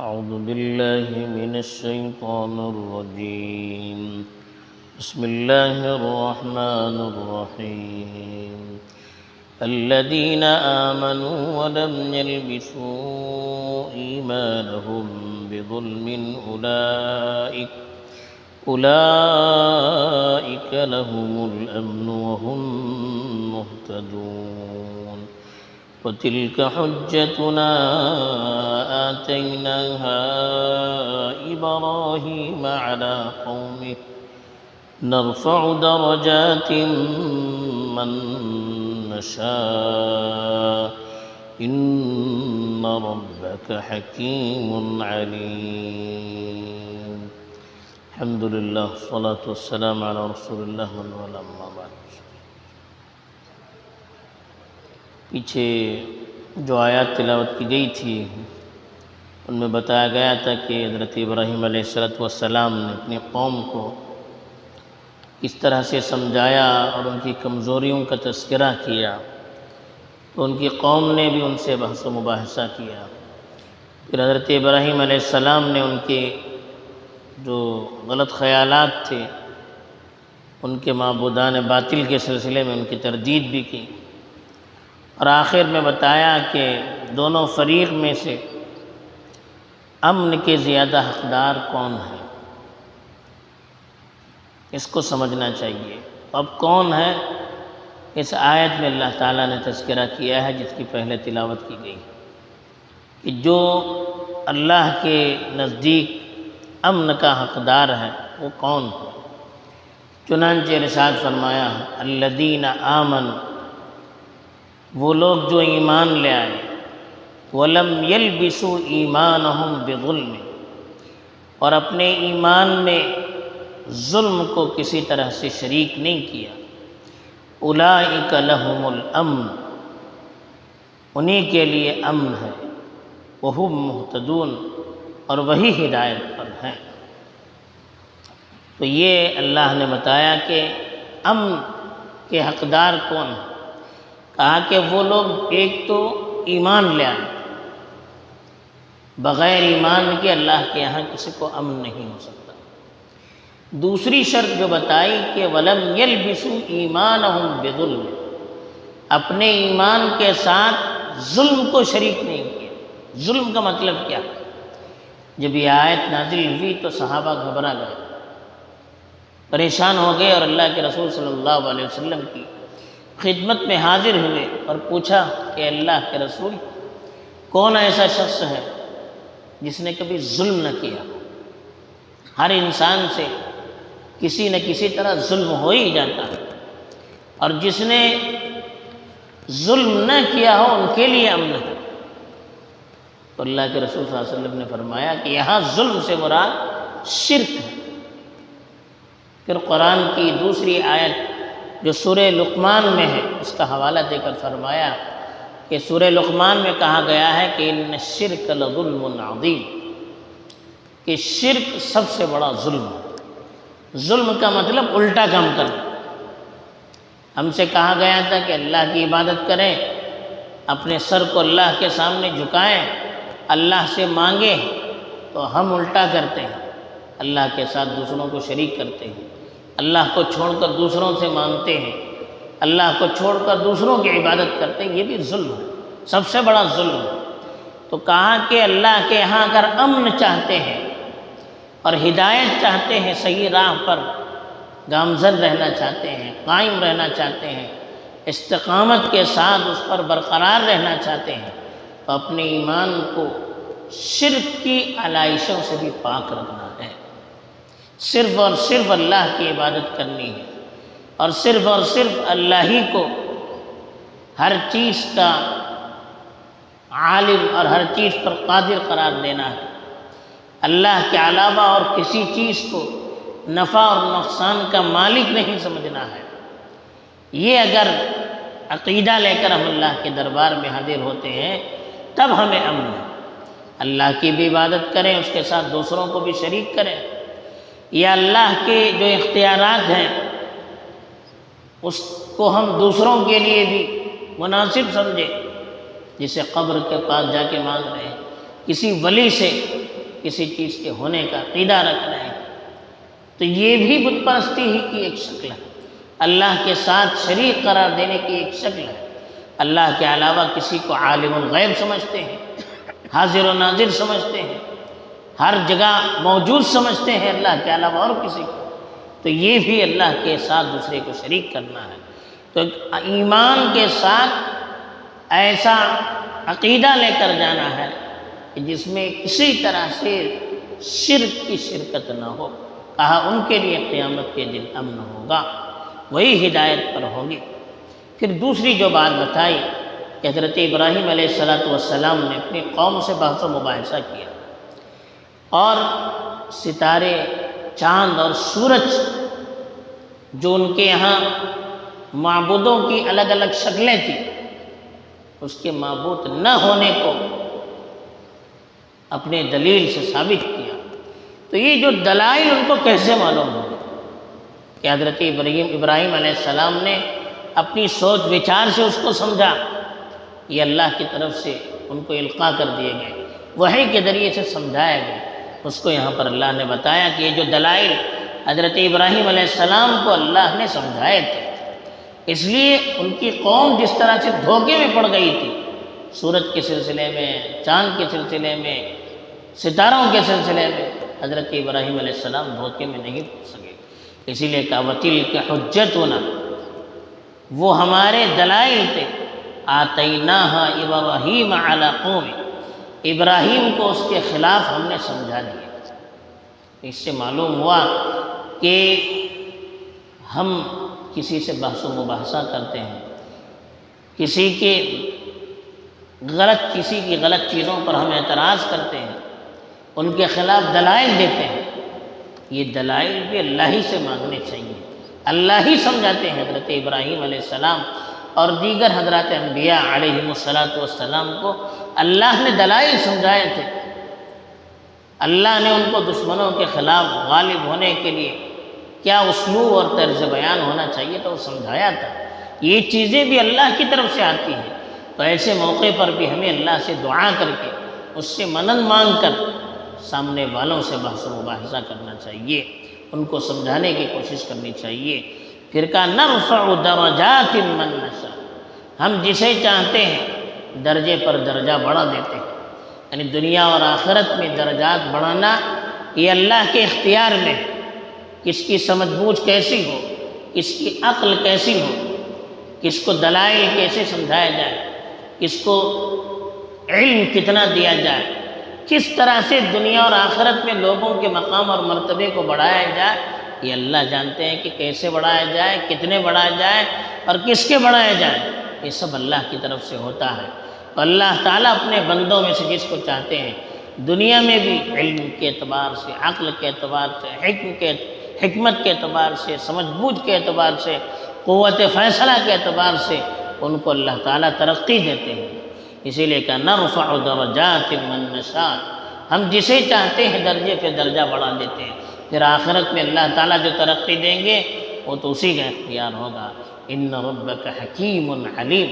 أعوذ بالله من الشيطان الرجيم. بسم الله الرحمن الرحيم. الذين آمنوا ولم يلبسوا إيمانهم بظلم أولئك لهم الأمن وهم مهتدون. وتلك حجتنا آتيناها إبراهيم على قومه نرفع درجات من نشاء إن ربك حكيم عليم. الحمد لله والصلاة والسلام على رسول الله أما بعد. پیچھے جو آیات تلاوت کی گئی تھی ان میں بتایا گیا تھا کہ حضرت ابراہیم علیہ السلام نے اپنی قوم کو اس طرح سے سمجھایا اور ان کی کمزوریوں کا تذکرہ کیا تو ان کی قوم نے بھی ان سے بحث و مباحثہ کیا. پھر حضرت ابراہیم علیہ السلام نے ان کے جو غلط خیالات تھے ان کے معبودان باطل کے سلسلے میں ان کی تردید بھی کی اور آخر میں بتایا کہ دونوں فریق میں سے امن کے زیادہ حقدار کون ہے، اس کو سمجھنا چاہیے. اب کون ہے، اس آیت میں اللہ تعالیٰ نے تذکرہ کیا ہے جس کی پہلے تلاوت کی گئی کہ جو اللہ کے نزدیک امن کا حقدار ہے وہ کون ہے. چنانچہ ارشاد فرمایا الذین آمنوا، وہ لوگ جو ایمان لے آئے، وَلَمْ يَلْبِسُوا إِيمَانَهُمْ بِظُلْمٍ، اور اپنے ایمان میں ظلم کو کسی طرح سے شریک نہیں کیا. أُولَئِكَ لَهُمُ الْأَمْنُ، انہی کے لیے امن ہے. وَهُمْ مُهْتَدُونَ، اور وہی ہدایت پر ہیں. تو یہ اللہ نے بتایا کہ امن کے حقدار کون ہیں. کہا کہ وہ لوگ ایک تو ایمان لے آئے، بغیر ایمان کے اللہ کے یہاں کسی کو امن نہیں ہو سکتا. دوسری شرط جو بتائی کہ وَلَمْ يَلْبِسُوا إِيمَانَهُمْ بِظُلْمٍ، اپنے ایمان کے ساتھ ظلم کو شریک نہیں کیا. ظلم کا مطلب کیا؟ جب یہ آیت نازل ہوئی تو صحابہ گھبرا گئے، پریشان ہو گئے اور اللہ کے رسول صلی اللہ علیہ وسلم کی خدمت میں حاضر ہوئے اور پوچھا کہ اللہ کے رسول، کون ایسا شخص ہے جس نے کبھی ظلم نہ کیا؟ ہر انسان سے کسی نہ کسی طرح ظلم ہو ہی جاتا ہے، اور جس نے ظلم نہ کیا ہو ان کے لیے امن ہے. تو اللہ کے رسول صلی اللہ علیہ وسلم نے فرمایا کہ یہاں ظلم سے مراد شرک ہے. پھر قرآن کی دوسری آیت جو سورہ لقمان میں ہے اس کا حوالہ دے کر فرمایا کہ سورہ لقمان میں کہا گیا ہے کہ ان الشرک لظلم عظیم، کہ شرک سب سے بڑا ظلم ہے. ظلم کا مطلب الٹا کام کرنا. ہم سے کہا گیا تھا کہ اللہ کی عبادت کریں، اپنے سر کو اللہ کے سامنے جھکائیں، اللہ سے مانگیں، تو ہم الٹا کرتے ہیں، اللہ کے ساتھ دوسروں کو شریک کرتے ہیں، اللہ کو چھوڑ کر دوسروں سے مانگتے ہیں، اللہ کو چھوڑ کر دوسروں کی عبادت کرتے ہیں. یہ بھی ظلم ہے، سب سے بڑا ظلم ہے. تو کہا کہ اللہ کے یہاں اگر امن چاہتے ہیں اور ہدایت چاہتے ہیں، صحیح راہ پر گامزن رہنا چاہتے ہیں، قائم رہنا چاہتے ہیں، استقامت کے ساتھ اس پر برقرار رہنا چاہتے ہیں، تو اپنے ایمان کو شرک کی علائشوں سے بھی پاک رکھنا ہے. صرف اور صرف اللہ کی عبادت کرنی ہے، اور صرف اللہ ہی کو ہر چیز کا عالم اور ہر چیز پر قادر قرار دینا ہے. اللہ کے علاوہ اور کسی چیز کو نفع اور نقصان کا مالک نہیں سمجھنا ہے. یہ اگر عقیدہ لے کر ہم اللہ کے دربار میں حاضر ہوتے ہیں تب ہمیں امن ہے. اللہ کی بھی عبادت کریں، اس کے ساتھ دوسروں کو بھی شریک کریں، یا اللہ کے جو اختیارات ہیں اس کو ہم دوسروں کے لیے بھی مناسب سمجھیں. جسے قبر کے پاس جا کے مانگ رہے ہیں، کسی ولی سے کسی چیز کے ہونے کا عقیدہ رکھ رہے ہیں، تو یہ بھی بت پرستی ہی کی ایک شکل ہے، اللہ کے ساتھ شریک قرار دینے کی ایک شکل ہے۔ اللہ کے علاوہ کسی کو عالم الغیب سمجھتے ہیں، حاضر و ناظر سمجھتے ہیں، ہر جگہ موجود سمجھتے ہیں اللہ کے علاوہ اور کسی کو، تو یہ بھی اللہ کے ساتھ دوسرے کو شریک کرنا ہے۔ تو ایمان کے ساتھ ایسا عقیدہ لے کر جانا ہے کہ جس میں کسی طرح سے شرک کی شرکت نہ ہو۔ کہا ان کے لیے قیامت کے دن امن ہوگا، وہی ہدایت پر ہوں گے۔ پھر دوسری جو بات بتائی کہ حضرت ابراہیم علیہ السلام نے اپنی قوم سے بحث و مباحثہ کیا، اور ستارے، چاند اور سورج جو ان کے یہاں معبودوں کی الگ الگ شکلیں تھیں، اس کے معبود نہ ہونے کو اپنے دلیل سے ثابت کیا۔ تو یہ جو دلائل ان کو کیسے معلوم ہوگا کہ حضرت ابراہیم علیہ السلام نے اپنی سوچ وچار سے اس کو سمجھا؟ یہ اللہ کی طرف سے ان کو القاء کر دیے گئے، وحی کے ذریعے سے سمجھایا گیا۔ اس کو یہاں پر اللہ نے بتایا کہ یہ جو دلائل حضرت ابراہیم علیہ السلام کو اللہ نے سمجھائے تھے، اس لیے ان کی قوم جس طرح سے دھوکے میں پڑ گئی تھی، سورج کے سلسلے میں، چاند کے سلسلے میں، ستاروں کے سلسلے میں، حضرت ابراہیم علیہ السلام دھوکے میں نہیں پڑ سکے۔ اسی لیے کہا وَتِلْكَ حُجَّتُنَا، وہ ہمارے دلائل تھے، آتَيْنَاهَا إِبْرَاهِيمَ عَلَىٰ قَوْمِهِ، ابراہیم کو اس کے خلاف ہم نے سمجھا دیا۔ اس سے معلوم ہوا کہ ہم کسی سے بحث و مباحثہ کرتے ہیں، کسی کی غلط چیزوں پر ہم اعتراض کرتے ہیں، ان کے خلاف دلائل دیتے ہیں، یہ دلائل بھی اللہ ہی سے مانگنے چاہیے۔ اللہ ہی سمجھاتے ہیں حضرت ابراہیم علیہ السلام اور دیگر حضرات انبیاء علیہم السلام کو اللہ نے دلائل سمجھائے تھے۔ اللہ نے ان کو دشمنوں کے خلاف غالب ہونے کے لیے کیا اسلوب اور طرز بیان ہونا چاہیے تو وہ سمجھایا تھا۔ یہ چیزیں بھی اللہ کی طرف سے آتی ہیں، تو ایسے موقع پر بھی ہمیں اللہ سے دعا کر کے، اس سے مدد مانگ کر سامنے والوں سے بحث و مباحثہ کرنا چاہیے، ان کو سمجھانے کی کوشش کرنی چاہیے۔ پھر کہا نرفع درجات من نشاء، ہم جسے چاہتے ہیں درجے پر درجہ بڑھا دیتے ہیں، یعنی دنیا اور آخرت میں درجات بڑھانا یہ اللہ کے اختیار میں، کس کی سمجھ بوجھ کیسی ہو، کس کی عقل کیسی ہو، کس کو دلائل کیسے سمجھایا جائے، کس کو علم کتنا دیا جائے، کس طرح سے دنیا اور آخرت میں لوگوں کے مقام اور مرتبے کو بڑھایا جائے، یہ اللہ جانتے ہیں کہ کیسے بڑھایا جائے، کتنے بڑھایا جائے اور کس کے بڑھایا جائے، یہ سب اللہ کی طرف سے ہوتا ہے۔ تو اللہ تعالیٰ اپنے بندوں میں سے جس کو چاہتے ہیں دنیا میں بھی علم کے اعتبار سے، عقل کے اعتبار سے، حکمت کے اعتبار سے، سمجھ بوجھ کے اعتبار سے، قوت فیصلہ کے اعتبار سے ان کو اللہ تعالیٰ ترقی دیتے ہیں۔ اسی لیے کہ نرفع درجات من نشاء، ہم جسے چاہتے ہیں درجے پہ درجہ بڑھا دیتے ہیں، پھر آخرت میں اللہ تعالیٰ جو ترقی دیں گے وہ تو اسی کا اختیار ہوگا۔ ان ربک حکیم علیم،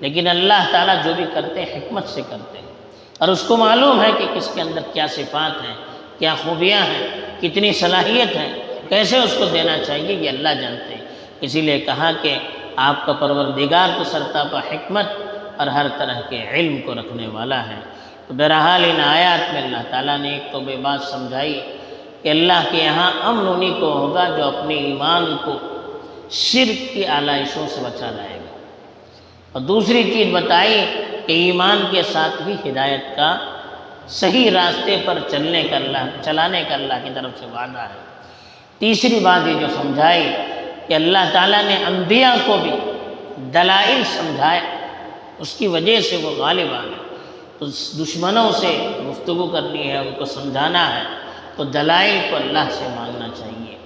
لیکن اللہ تعالیٰ جو بھی کرتے ہیں حکمت سے کرتے ہیں، اور اس کو معلوم ہے کہ کس کے اندر کیا صفات ہیں، کیا خوبیاں ہیں، کتنی صلاحیت ہے، کیسے اس کو دینا چاہیے، یہ اللہ جانتے ہیں۔ اسی لیے کہا کہ آپ کا پروردگار تو سرتاپا حکمت اور ہر طرح کے علم کو رکھنے والا ہے۔ تو بہرحال ان آیات میں اللہ تعالیٰ نے ایک تو بے بات سمجھائی کہ اللہ کے یہاں امن انہی کو ہوگا جو اپنے ایمان کو شرک کی آلائشوں سے بچا لائے گا، اور دوسری چیز بتائی کہ ایمان کے ساتھ ہی ہدایت کا صحیح راستے پر چلانے کا اللہ کی طرف سے وعدہ ہے۔ تیسری بات یہ جو سمجھائی کہ اللہ تعالیٰ نے انبیاء کو بھی دلائل سمجھائے، اس کی وجہ سے وہ غالب آ گئے۔ تو دشمنوں سے گفتگو کرنی ہے، ان کو سمجھانا ہے، تو دلائل کو اللہ سے مانگنا چاہیے۔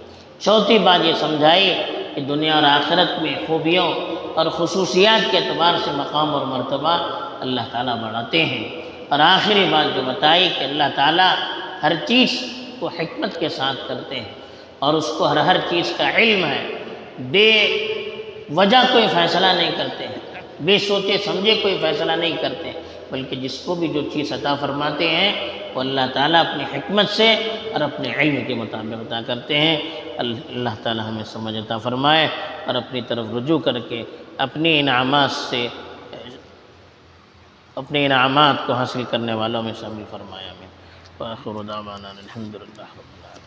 چوتھی بات یہ سمجھائی کہ دنیا اور آخرت میں خوبیوں اور خصوصیات کے اعتبار سے مقام اور مرتبہ اللہ تعالیٰ بڑھاتے ہیں۔ اور آخری بات جو بتائی کہ اللہ تعالیٰ ہر چیز کو حکمت کے ساتھ کرتے ہیں، اور اس کو ہر چیز کا علم ہے، بے وجہ کوئی فیصلہ نہیں کرتے ہیں، بے سوچے سمجھے کوئی فیصلہ نہیں کرتے، بلکہ جس کو بھی جو چیز عطا فرماتے ہیں وہ اللہ تعالیٰ اپنی حکمت سے اور اپنے علم کے مطابق عطا کرتے ہیں۔ اللہ تعالیٰ ہمیں سمجھ عطا فرمائے اور اپنی طرف رجوع کر کے اپنی انعامات سے اپنے انعامات کو حاصل کرنے والوں میں شامل فرمائے۔ آمین۔ وآخر دعوانا الحمدللہ رب العالمین۔